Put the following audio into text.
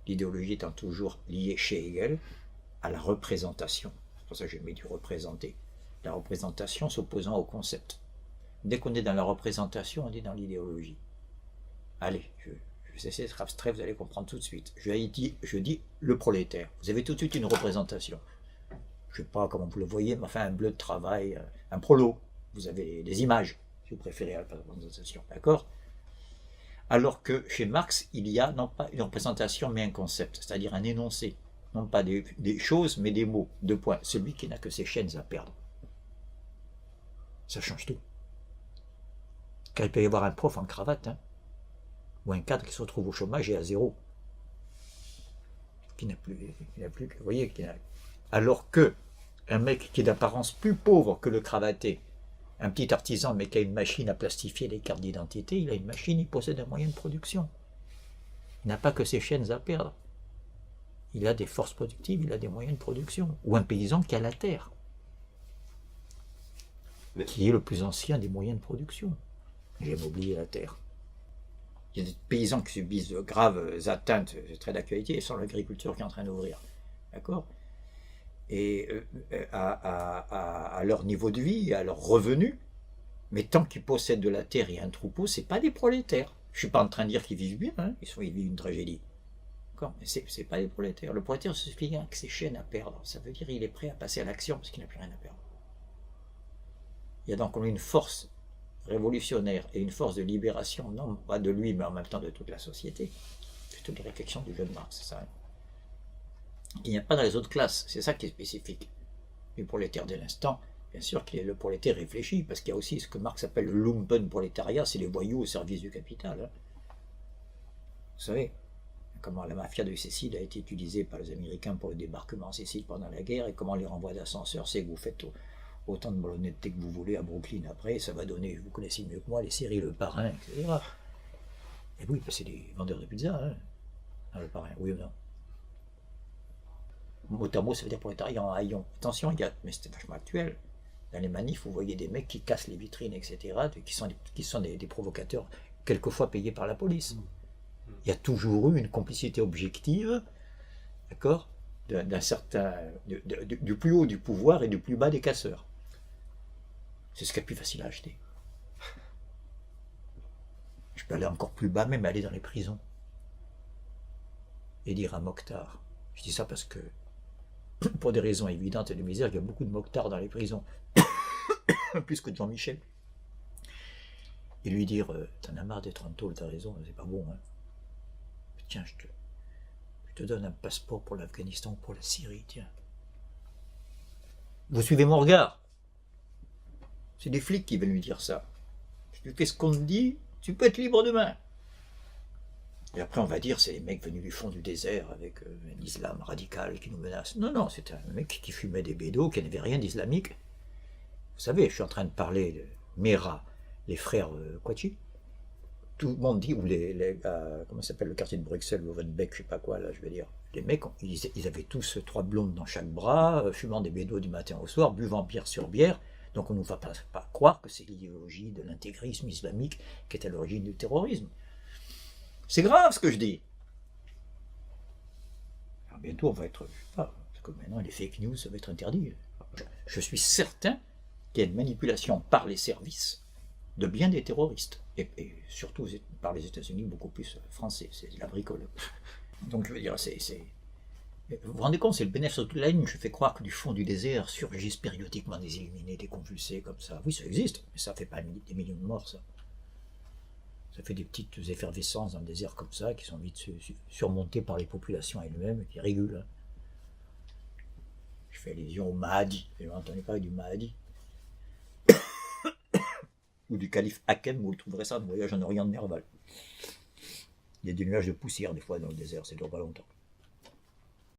L'idéologie étant toujours liée chez Hegel à la représentation. C'est pour ça que j'ai mis du représenter. La représentation s'opposant au concept. Dès qu'on est dans la représentation, on est dans l'idéologie. Allez, je vais essayer d'être abstrait, vous allez comprendre tout de suite. Je dis le prolétaire. Vous avez tout de suite une représentation. Je ne sais pas comment vous le voyez, mais enfin un bleu de travail, un prolo. Vous avez des images, si vous préférez, à la représentation. D'accord? Alors que chez Marx, il y a non pas une représentation, mais un concept, c'est-à-dire un énoncé. Non pas des choses, mais des mots. Deux points. Celui qui n'a que ses chaînes à perdre. Ça change tout. Car il peut y avoir un prof en cravate, hein, ou un cadre qui se retrouve au chômage et à zéro. Qui n'a plus, vous voyez, alors que un mec qui est d'apparence plus pauvre que le cravaté, un petit artisan mais qui a une machine à plastifier les cartes d'identité, il a une machine, il possède un moyen de production. Il n'a pas que ses chaînes à perdre. Il a des forces productives, il a des moyens de production. Ou un paysan qui a la terre, qui est le plus ancien des moyens de production. J'aime oublier la terre. Il y a des paysans qui subissent de graves atteintes, c'est très d'actualité, sur l'agriculture qui est en train d'ouvrir. D'accord? Et à leur niveau de vie, à leur revenu, mais tant qu'ils possèdent de la terre et un troupeau, c'est pas des prolétaires. Je suis pas en train de dire qu'ils vivent bien, hein, ils vivent une tragédie. D'accord? Mais c'est pas des prolétaires. Le prolétaire se suffit avec ses chaînes à perdre. Ça veut dire qu'il est prêt à passer à l'action parce qu'il n'a plus rien à perdre. Il y a donc une force révolutionnaire et une force de libération, non pas de lui, mais en même temps de toute la société. C'est toutes les réflexions du jeune Marx, c'est ça. Hein. Il n'y a pas dans les autres classes, c'est ça qui est spécifique. Le prolétaire de l'instant, bien sûr qu'il est le prolétaire réfléchi, parce qu'il y a aussi ce que Marx appelle le lumpen prolétariat, c'est les voyous au service du capital. Hein. Vous savez comment la mafia de Sicile a été utilisée par les Américains pour le débarquement en Sicile pendant la guerre, et comment les renvois d'ascenseurs, c'est que vous faites autant de malhonnêteté que vous voulez à Brooklyn après, ça va donner, vous connaissez mieux que moi, les séries Le Parrain, etc. Et oui, c'est des vendeurs de pizza, hein, dans Le Parrain, oui ou non? Mot à mot, ça veut dire prolétariat en haillons. Attention, mais c'était vachement actuel. Dans les manifs, vous voyez des mecs qui cassent les vitrines, etc., qui sont des provocateurs, quelquefois payés par la police. Il y a toujours eu une complicité objective, d'accord, d'un certain, du plus haut du pouvoir et du plus bas des casseurs. C'est ce qui est le plus facile à acheter. Je peux aller encore plus bas, même aller dans les prisons. Et dire à Mokhtar, je dis ça parce que, pour des raisons évidentes et de misère, il y a beaucoup de Mokhtar dans les prisons, plus que de Jean-Michel. Et lui dire, t'en as marre d'être en tôle, t'as raison, c'est pas bon. Hein. Tiens, je te donne un passeport pour l'Afghanistan ou pour la Syrie, tiens. Vous suivez mon regard? C'est des flics qui veulent lui dire ça. Je lui fais ce qu'on te dit, tu peux être libre demain. Et après, on va dire, c'est les mecs venus du fond du désert avec un islam radical qui nous menace. Non, non, c'était un mec qui fumait des bédos, qui n'avait rien d'islamique. Vous savez, je suis en train de parler de Mera, les frères Kouachi. Tout le monde dit, ou comment s'appelle le quartier de Bruxelles, Lovenbeck, je sais pas quoi, là, je vais dire. Les mecs, ils avaient tous 3 blondes dans chaque bras, fumant des bédos du matin au soir, buvant bière sur bière. Donc on ne nous va pas croire que c'est l'idéologie de l'intégrisme islamique qui est à l'origine du terrorisme. C'est grave ce que je dis. Alors bientôt on va être, je sais pas, parce que maintenant les fake news ça va être interdit. Je suis certain qu'il y a une manipulation par les services de bien des terroristes. Et surtout par les États-Unis, beaucoup plus français, c'est la bricole. Donc je veux dire, vous vous rendez compte, c'est le bénéfice de toute la ligne. Je fais croire que du fond du désert surgissent périodiquement des illuminés, des convulsés comme ça. Oui, ça existe, mais ça ne fait pas des millions de morts, ça. Ça fait des petites effervescences dans le désert comme ça, qui sont vite surmontées par les populations elles-mêmes, qui régulent. Hein. Je fais allusion au Mahdi. Vous n'avez entendu parler du Mahdi? Ou du calife Hakem, vous le trouverez ça dans le voyage en Orient de Nerval. Il y a des nuages de poussière des fois dans le désert, ça dure pas longtemps.